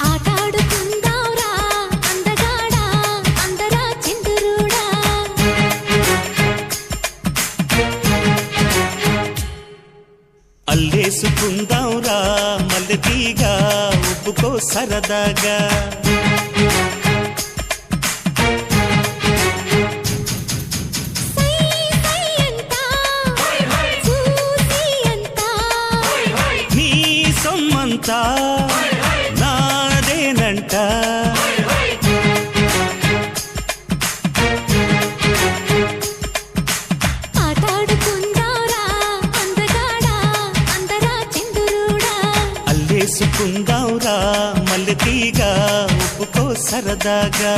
ఆటాడుకుందాంరా అందగాడా అందరా చిందురుడా అల్లేసుకుందాంరా మల్లెతీగా ఉప్పుకో సరదాగా నీ సొమ్మంతా నాదేనంట ఆటాడుకుందాంరా అందగాడా అందరా చిందురుడా అల్లేసుకుందాంరా మల్లెతీగా ఉప్పుకో సరదాగా